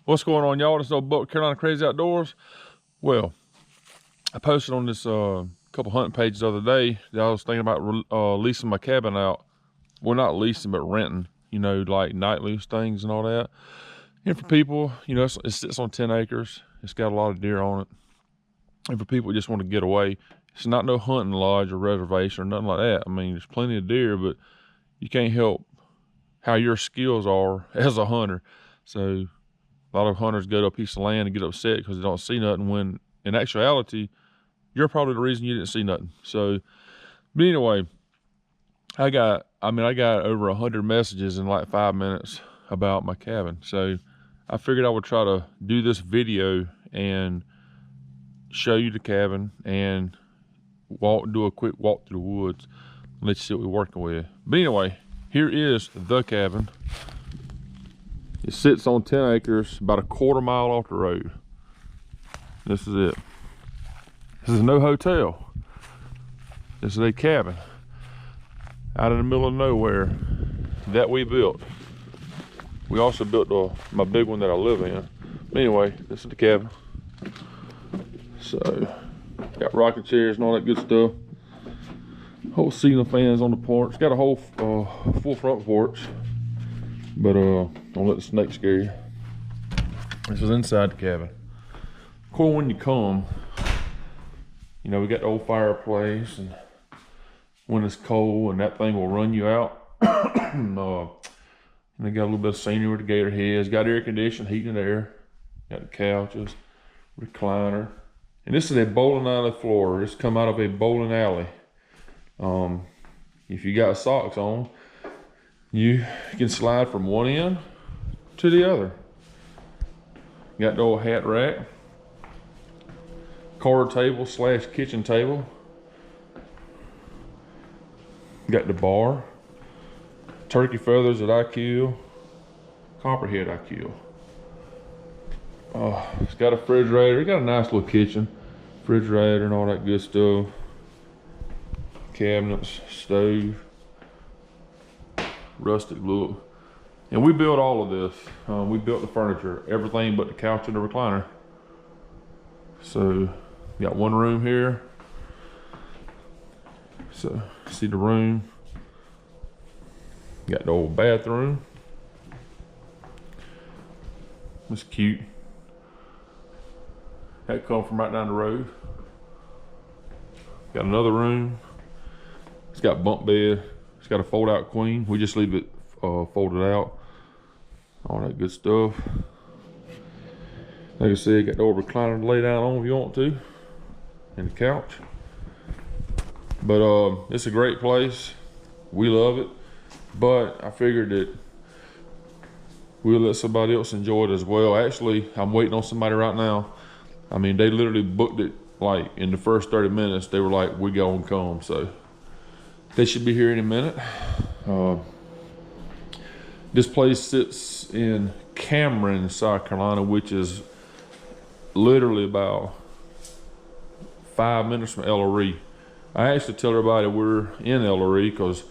What's going on, y'all? This is old Buck Carolina Crazy Outdoors. Well, I posted on this couple hunting pages the other day that I was thinking about leasing my cabin out. Well, not leasing, but renting, you know, like night lease things and all that. And for people, you know, it sits on 10 acres. It's got a lot of deer on it. And for people who just want to get away, it's not no hunting lodge or reservation or nothing like that. I mean, there's plenty of deer, but you can't help how your skills are as a hunter. So a lot of hunters go to a piece of land and get upset because they don't see nothing, when in actuality, you're probably the reason you didn't see nothing. So, but anyway, I got over 100 messages in like 5 minutes about my cabin. So I figured I would try to do this video and show you the cabin and do a quick walk through the woods. Let you see what we're working with. But anyway, here is the cabin. It sits on 10 acres, about a quarter mile off the road. This is it. This is no hotel. This is a cabin out in the middle of nowhere that we built. We also built my big one that I live in. But anyway, this is the cabin. So, got rocking chairs and all that good stuff. Whole ceiling fans on the porch. Got a whole full front porch. But don't let the snake scare you. This is inside the cabin. Cool when you come. You know, we got the old fireplace, and when it's cold, and that thing will run you out. And they got a little bit of scenery with the gator heads. Got air conditioning, heating and air. Got the couches, recliner. And this is a bowling alley floor. This come out of a bowling alley. If you got socks on, you can slide from one end to the other. Got the old hat rack, card table / kitchen table. Got the bar, turkey feathers that I kill, copperhead I kill. It's got a refrigerator. It got a nice little kitchen, refrigerator and all that good stuff. Cabinets, stove. Rustic look. And we built all of this. We built the furniture, everything but the couch and the recliner. So, got one room here. So, see the room. Got the old bathroom. It's cute. That come from right down the road. Got another room. It's got bunk bed. It's got a fold-out queen. We just leave it folded out. All that good stuff. Like I said, got the old recliner to lay down on if you want to, and the couch. But it's a great place. We love it. But I figured that we'll let somebody else enjoy it as well. Actually, I'm waiting on somebody right now. I mean, they literally booked it like in the first 30 minutes. They were like, "We gonna come." So they should be here in a minute. This place sits in Cameron, South Carolina, which is literally about 5 minutes from Ellery. I actually tell everybody we're in Ellery because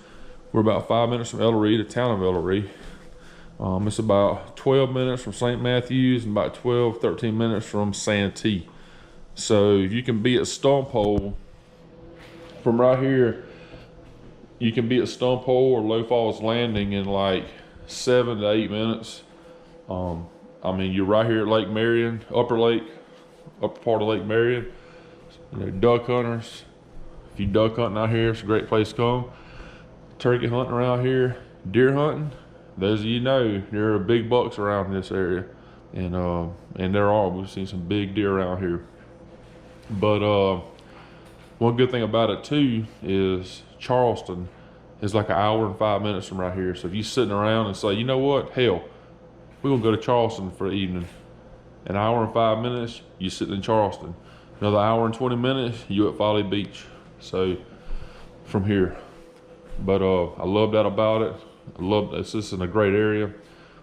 we're about 5 minutes from Ellery, the town of Ellery. It's about 12 minutes from St. Matthews and about 13 minutes from Santee. So if you can be at Stumphole from right here, you can be at Stumphole or Low Falls Landing in like 7 to 8 minutes. I mean, you're right here at Lake Marion, upper part of Lake Marion. You know, duck hunters. If you duck hunting out here, it's a great place to come. Turkey hunting around here, deer hunting. Those of you know, there are big bucks around this area, and there are. We've seen some big deer around here. But one good thing about it too is Charleston is like an hour and 5 minutes from right here. So if you're sitting around and say, you know what, hell, we're gonna go to Charleston for the evening. An hour and 5 minutes, you sitting in Charleston. Another hour and 20 minutes, you at Folly Beach. So from here. But I love that about it. I love that it's just in a great area.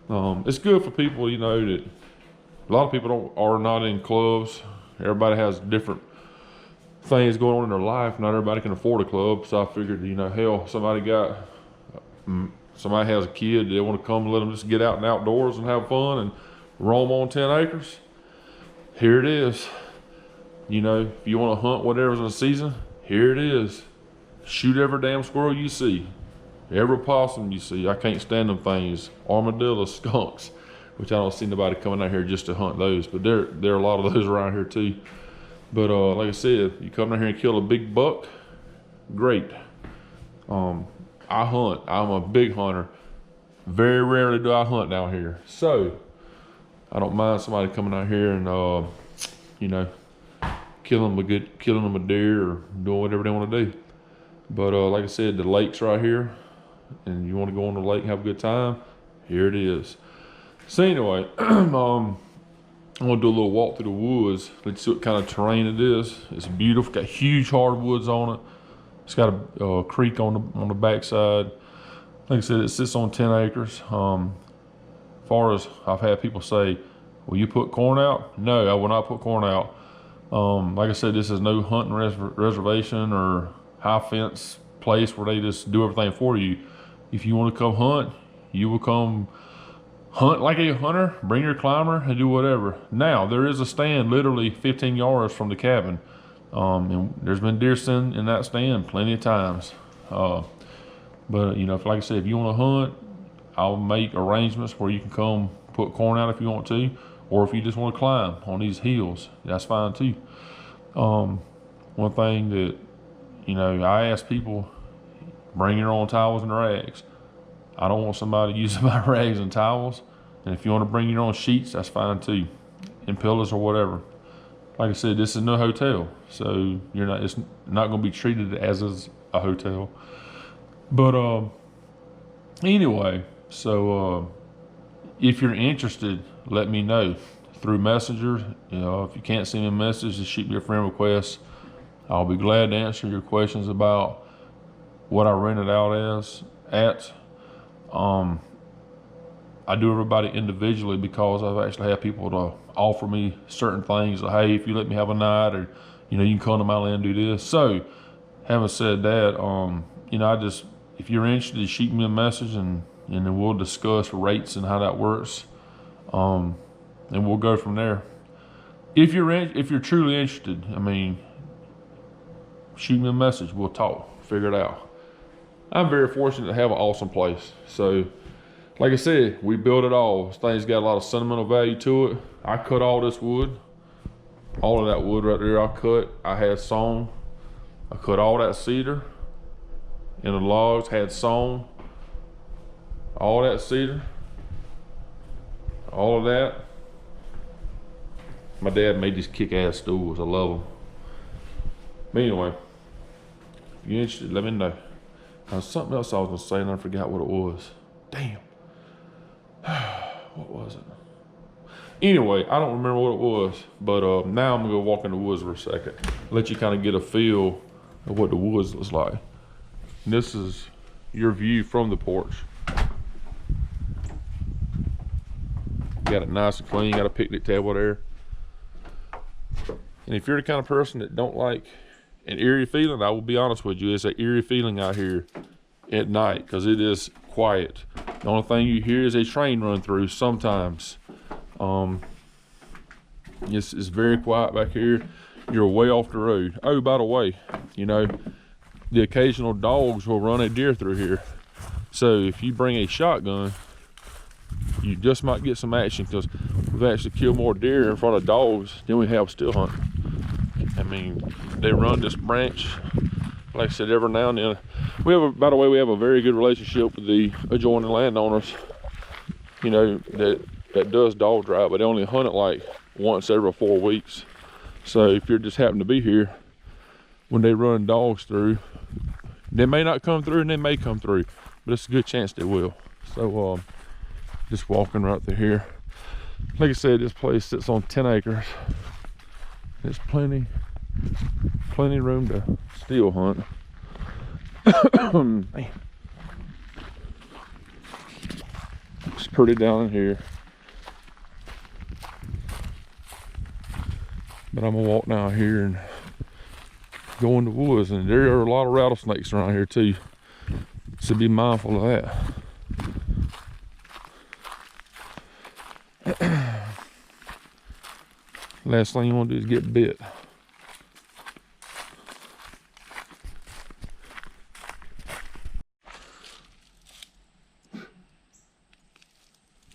It's good for people, you know, that a lot of people are not in clubs. Everybody has different things going on in their life. Not everybody can afford a club, so I figured, you know, hell, somebody has a kid, they want to come and let them just get out and outdoors and have fun and roam on 10 acres, here it is. You know, if you want to hunt whatever's in the season, here it is. Shoot every damn squirrel you see, every possum you see. I can't stand them things. Armadillos, skunks, which I don't see nobody coming out here just to hunt those, but there are a lot of those around here too. But like I said, you come down here and kill a big buck, great. I hunt. I'm a big hunter. Very rarely do I hunt down here, so I don't mind somebody coming out here and you know, killing them a deer or doing whatever they want to do. But like I said, the lake's right here, and you want to go on the lake and have a good time, here it is. So anyway, I'm gonna do a little walk through the woods. Let's see what kind of terrain it is. It's beautiful, got huge hardwoods on it. It's got a creek on the backside. Like I said, it sits on 10 acres. As far as I've had people say, will you put corn out? No, I will not put corn out. Like I said, this is no hunting reservation or high fence place where they just do everything for you. If you want to come hunt, you will come hunt like a hunter, bring your climber and do whatever. Now, there is a stand literally 15 yards from the cabin. And there's been deer sitting in that stand plenty of times. But you know, like I said, if you want to hunt, I'll make arrangements where you can come put corn out if you want to, or if you just want to climb on these hills, that's fine too. One thing that, you know, I ask people, bring your own towels and rags. I don't want somebody using my rags and towels. And if you want to bring your own sheets, that's fine too, and pillows or whatever. Like I said, this is no hotel, so it's not going to be treated as is a hotel. But anyway, so if you're interested, let me know through Messenger. You know, if you can't send me a message, just shoot me a friend request. I'll be glad to answer your questions about what I rented out at. I do everybody individually because I've actually had people to offer me certain things. Like, hey, if you let me have a night, or you know, you can come to my land and do this. So, having said that, you know, if you're interested, shoot me a message and then we'll discuss rates and how that works, and we'll go from there. If you're truly interested, I mean, shoot me a message. We'll talk, figure it out. I'm very fortunate to have an awesome place. So, like I said, we built it all. This thing's got a lot of sentimental value to it. I cut all this wood, all of that wood right there. I had sawn. I cut all that cedar, and the logs had sawn. All that cedar, all of that. My dad made these kick-ass stools. I love them. But anyway, if you're interested, let me know. There's something else I was gonna say and I forgot what it was. Damn. What was it? Anyway, I don't remember what it was, but now I'm gonna go walk in the woods for a second. Let you kind of get a feel of what the woods looks like. And this is your view from the porch. Got it nice and clean, got a picnic table there. And if you're the kind of person that don't like an eerie feeling, I will be honest with you, it's an eerie feeling out here at night because it is quiet. The only thing you hear is a train run through sometimes. It's very quiet back here. You're way off the road. Oh, by the way, you know, the occasional dogs will run a deer through here. So if you bring a shotgun, you just might get some action because we've actually killed more deer in front of dogs than we have still hunting. I mean, they run this branch, like I said, every now and then. By the way, we have a very good relationship with the adjoining landowners, you know, that does dog drive, but they only hunt it like once every 4 weeks. So if you're just happen to be here, when they run dogs through, they may not come through and they may come through, but it's a good chance they will. So just walking right through here. Like I said, this place sits on 10 acres. There's plenty room to still hunt. Man. It's pretty down in here. But I'm gonna walk down here and go in the woods, and there are a lot of rattlesnakes around here too. So be mindful of that. Last thing you want to do is get bit.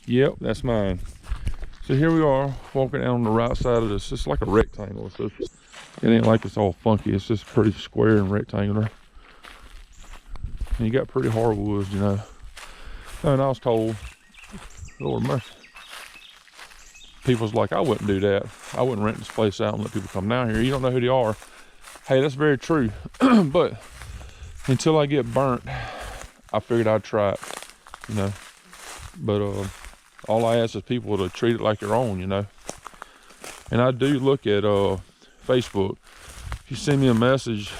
Yep, that's mine. So here we are, walking down the right side of this. It's like a rectangle. So it ain't like it's all funky. It's just pretty square and rectangular. And you got pretty hardwoods, you know. And I was told, Lord mercy, people's like, I wouldn't do that. I wouldn't rent this place out and let people come down here. You don't know who they are. Hey, that's very true. But until I get burnt, I figured I'd try it, you know. But all I ask is people to treat it like their own, you know. And I do look at Facebook. If you send me a message,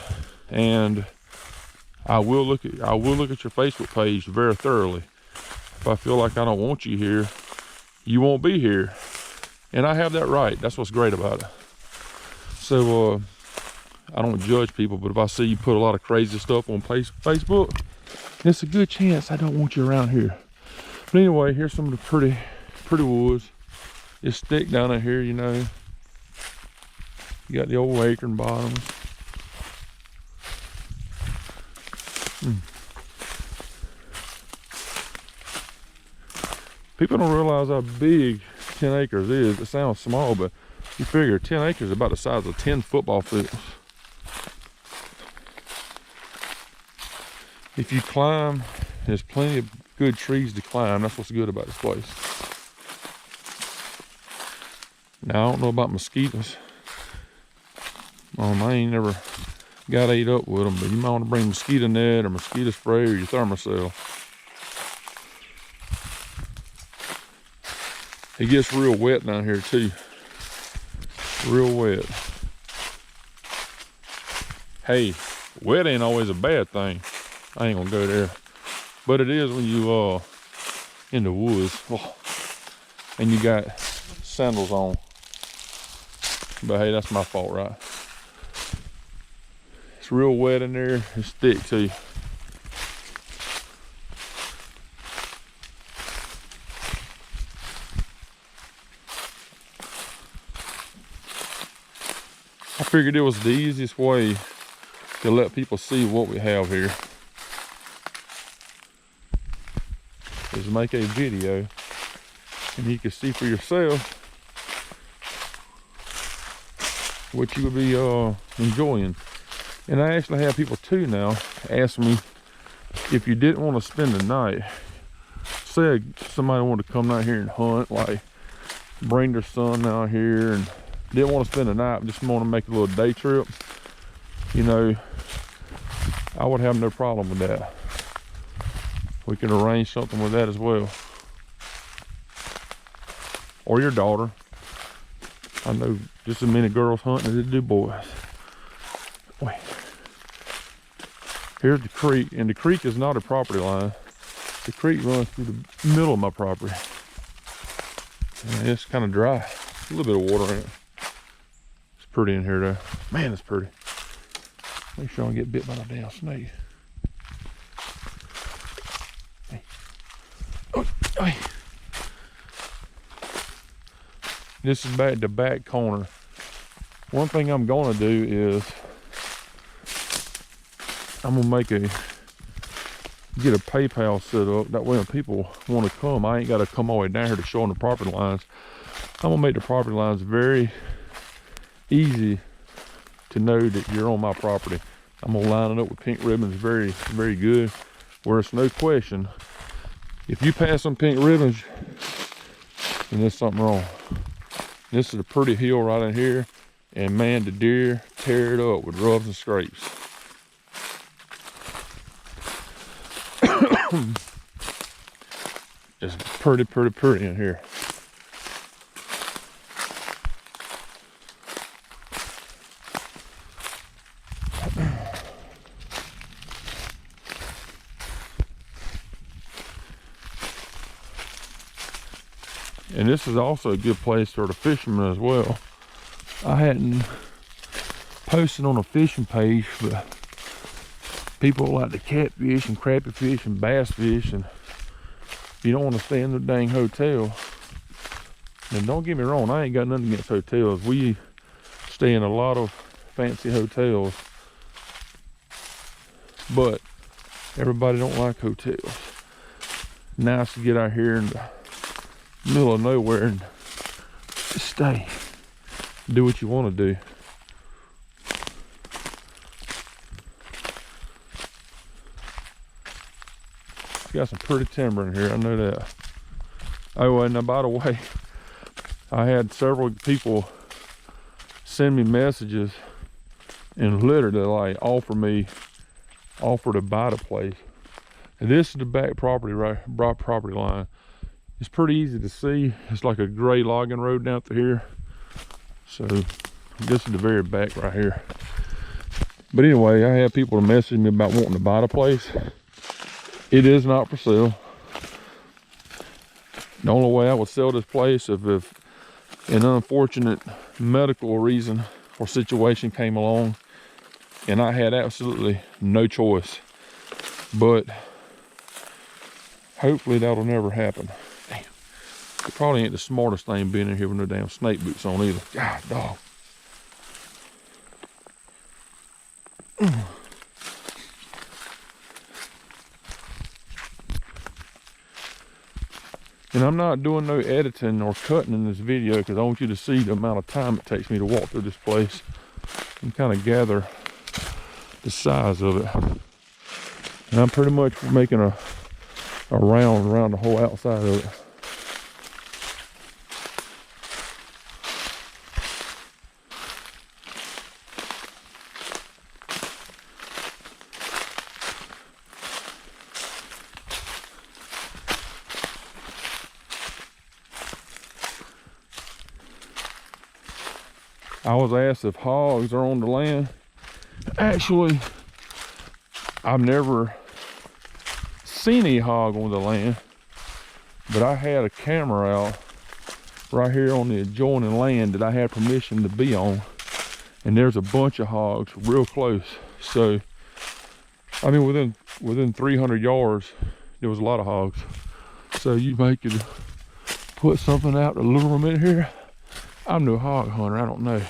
and I will look at your Facebook page very thoroughly. If I feel like I don't want you here, you won't be here. And I have that right. That's what's great about it. So I don't judge people, but if I see you put a lot of crazy stuff on Facebook, it's a good chance I don't want you around here. But anyway, here's some of the pretty woods. It's thick down in here, you know. You got the old acorn bottoms. People don't realize how big 10 acres is. It sounds small, but you figure 10 acres is about the size of 10 football fields. If you climb, there's plenty of good trees to climb. That's what's good about this place. Now, I don't know about mosquitoes. I ain't never got ate up with them, but you might want to bring mosquito net or mosquito spray or your thermocell. It gets real wet down here too. Real wet. Hey, wet ain't always a bad thing. I ain't gonna go there. But it is when you in the woods. Oh, and you got sandals on. But hey, that's my fault, right? It's real wet in there. It's thick too. I figured it was the easiest way to let people see what we have here is make a video, and you can see for yourself what you would be enjoying. And I actually have people too now ask me if you didn't want to spend the night. Say somebody wanted to come out here and hunt, like bring their son out here and didn't want to spend the night, just want to make a little day trip, you know, I would have no problem with that. We can arrange something with that as well. Or your daughter. I know just as many girls hunting as they do boys. Wait. Here's the creek, and the creek is not a property line. The creek runs through the middle of my property. And it's kind of dry. A little bit of water in it. It's pretty in here though. Man, it's pretty. Make sure I don't get bit by a damn snake. Hey. Oh, hey. This is back the back corner. One thing I'm gonna do is I'm gonna get a PayPal set up. That way when people want to come, I ain't gotta come all the way down here to show them the property lines. I'm gonna make the property lines very easy to know that you're on my property. I'm gonna line it up with pink ribbons very, very good, where it's no question. If you pass some pink ribbons, then there's something wrong. This is a pretty hill right in here, and man, the deer tear it up with rubs and scrapes. It's pretty in here. And this is also a good place for the fishermen as well. I hadn't posted on a fishing page, but people like to catfish and crappie fish and bass fish, and if you don't want to stay in the dang hotel, And don't get me wrong, I ain't got nothing against hotels. We stay in a lot of fancy hotels, but everybody don't like hotels. Nice to get out here in the middle of nowhere and just stay, do what you want to do. Got some pretty timber in here, I know that. Oh, and by the way, I had several people send me messages and literally like offer to buy the place. And this is the back property property line. It's pretty easy to see. It's like a gray logging road down through here. So this is the very back right here. But anyway, I had people to message me about wanting to buy the place. It is not for sale. The only way I would sell this place if an unfortunate medical reason or situation came along and I had absolutely no choice. But hopefully that'll never happen. Damn. It probably ain't the smartest thing being in here with no damn snake boots on either. God dog. And I'm not doing no editing or cutting in this video because I want you to see the amount of time it takes me to walk through this place and kind of gather the size of it. And I'm pretty much making a round around the whole outside of it. I was asked if hogs are on the land. Actually, I've never seen a hog on the land, but I had a camera out right here on the adjoining land that I had permission to be on, and there's a bunch of hogs real close. So, I mean, within 300 yards, there was a lot of hogs. So you may could put something out to lure them in here. I'm no hog hunter, I don't know.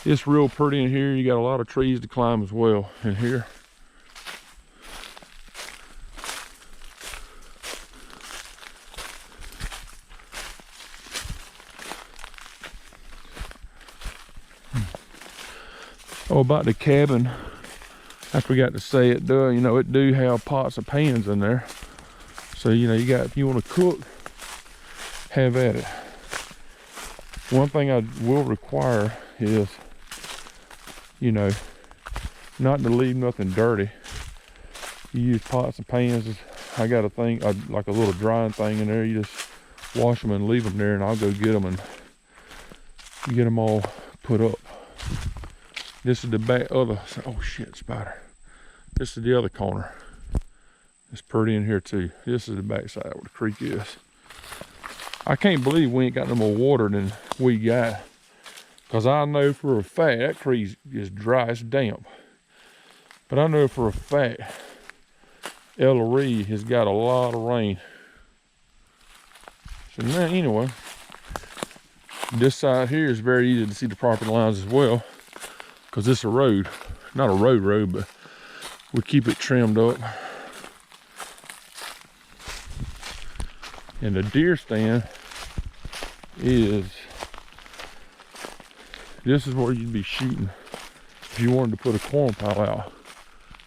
It's real pretty in here. You got a lot of trees to climb as well in here. Oh, about the cabin, I forgot to say it, you know, it do have pots and pans in there. So, you know, you got, if you want to cook, have at it. One thing I will require is, you know, not to leave nothing dirty. You use pots and pans. I got a thing, like a little drying thing in there. You just wash them and leave them there, and I'll go get them and get them all put up. This is the back other, oh shit, spider. This is the other corner. It's pretty in here too. This is the back side where the creek is. I can't believe we ain't got no more water than we got. Because I know for a fact that creek is dry, it's damp. But I know for a fact Ellery has got a lot of rain. So now, anyway, this side here is very easy to see the property lines as well. Because it's a road. Not a road, but we keep it trimmed up. And the deer stand is, this is where you'd be shooting if you wanted to put a corn pile out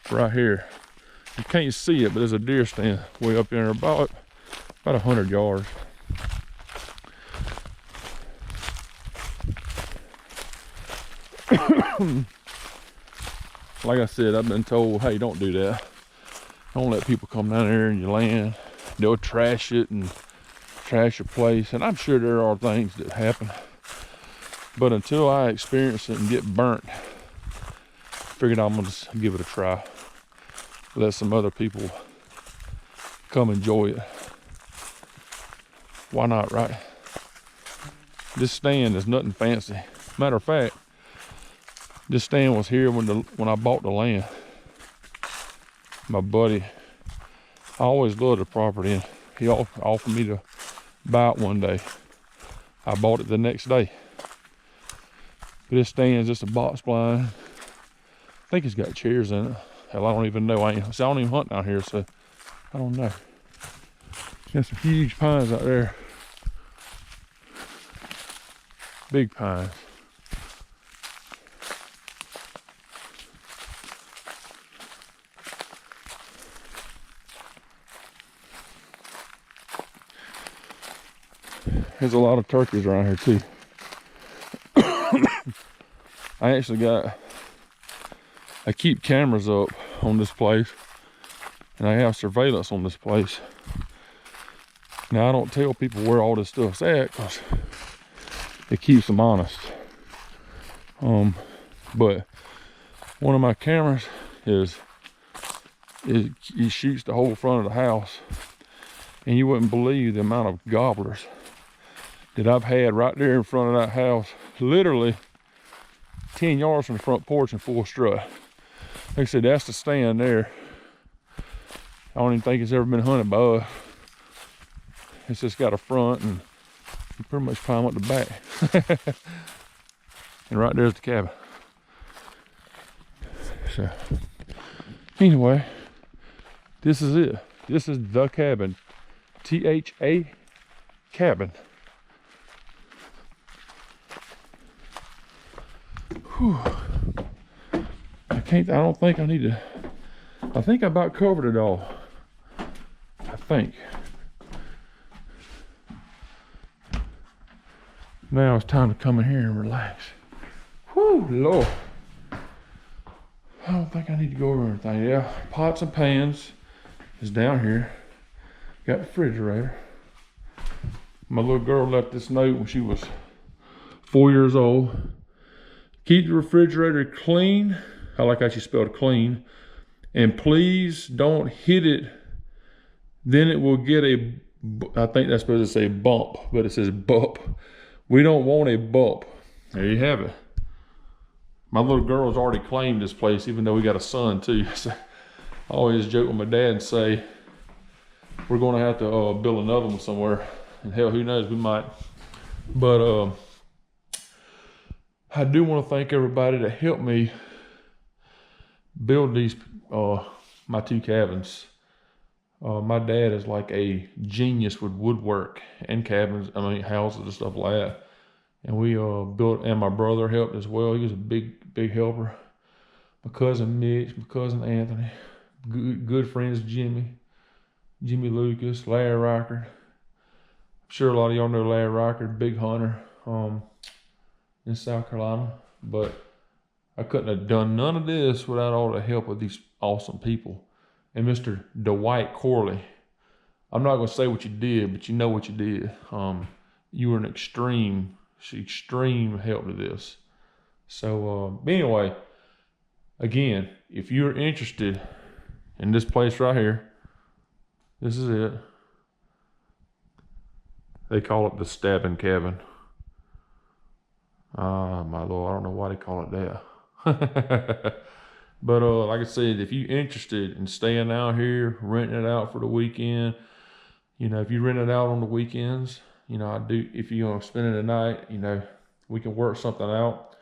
right here. You can't see it, but there's a deer stand way up there about 100 yards. Like I said, I've been told, hey, don't do that. Don't let people come down there in your land. They'll trash it and trash your place. And I'm sure there are things that happen. But until I experience it and get burnt, I figured I'm gonna just give it a try. Let some other people come enjoy it. Why not, right? This stand is nothing fancy. Matter of fact, this stand was here when I bought the land. My buddy, I always loved the property, and he offered me to buy it one day. I bought it the next day. This stand's just a box blind. I think it's got chairs in it. Hell, I don't even know. I don't even hunt out here, so I don't know. Got some huge pines out there. Big pines. There's a lot of turkeys around here too. I keep cameras up on this place, and I have surveillance on this place. Now, I don't tell people where all this stuff's at because it keeps them honest. But one of my cameras it shoots the whole front of the house, and you wouldn't believe the amount of gobblers that I've had right there in front of that house, literally 10 yards from the front porch in full strut. Like I said, that's the stand there. I don't even think it's ever been hunted by us. It's just got a front, and you pretty much climb up the back. And right there's the cabin. So, anyway, this is it. This is the cabin. T-H-A cabin. Whew. I don't think I need to. I think I about covered it all. I think. Now it's time to come in here and relax. Whew, Lord. I don't think I need to go over everything. Yeah, pots and pans is down here. Got the refrigerator. My little girl left this note when she was 4 years old. Keep the refrigerator clean. I like how she spelled clean. And please don't hit it. Then it will get I think that's supposed to say bump, but it says bump. We don't want a bump. There you have it. My little girl's already claimed this place, even though we got a son too. So I always joke with my dad and say, we're gonna have to build another one somewhere. And hell, who knows, we might. But I do want to thank everybody that helped me build these, my two cabins. My dad is like a genius with woodwork and cabins, houses and stuff like that. And we built, and my brother helped as well. He was a big helper. My cousin Mitch, my cousin Anthony, good friends Jimmy Lucas, Larry Rocker. I'm sure a lot of y'all know Larry Rocker, big hunter in South Carolina. But I couldn't have done none of this without all the help of these awesome people. And Mr. Dwight Corley. I'm not going to say what you did, but you know what you did. You were an extreme help to this. So anyway, again, if you're interested in this place right here, this is it. They call it the stabbing cabin. My Lord, I don't know why they call it that. But like I said, if you're interested in staying out here, renting it out for the weekend, if you rent it out on the weekends, if you're gonna spend it a night, we can work something out.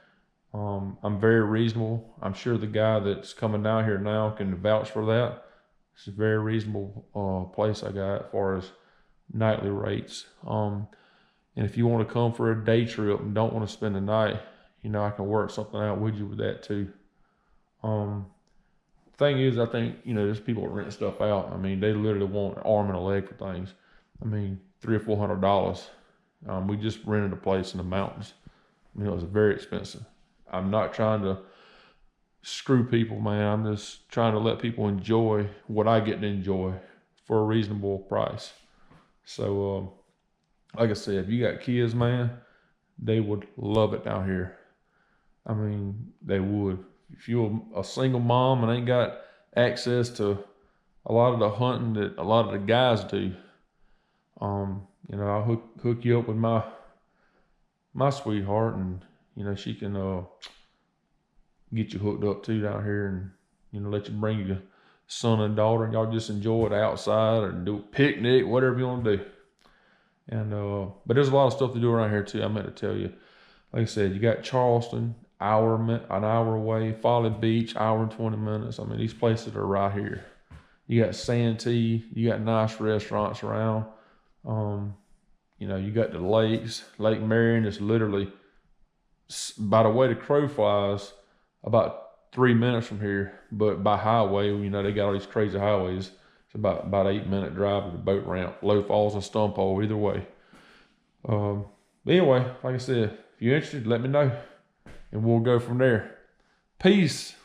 I'm very reasonable. I'm sure the guy that's coming down here now can vouch for that. It's a very reasonable place I got as far as nightly rates. And if you want to come for a day trip and don't want to spend the night, I can work something out with you with that too. Thing is, I think, there's people that rent stuff out. They literally want an arm and a leg for things. $300 or $400. We just rented a place in the mountains. It was very expensive. I'm not trying to screw people, man. I'm just trying to let people enjoy what I get to enjoy for a reasonable price. So, like I said, if you got kids, man, they would love it down here. They would. If you're a single mom and ain't got access to a lot of the hunting that a lot of the guys do, I'll hook you up with my sweetheart, and she can get you hooked up too down here, and let you bring your son and daughter, and y'all just enjoy it outside or do a picnic, whatever you want to do. And but there's a lot of stuff to do around here too. I meant to tell you. Like I said, you got Charleston, an hour away. Folly Beach, hour and 20 minutes. I mean, these places are right here. You got Santee. You got nice restaurants around. You know, you got the lakes. Lake Marion is literally, by the way the crow flies, about 3 minutes from here. But by highway, you know, they got all these crazy highways. It's about 8-minute drive to the boat ramp. Low Falls and Stumphole, either way. But anyway, like I said, if you're interested, let me know, and we'll go from there. Peace.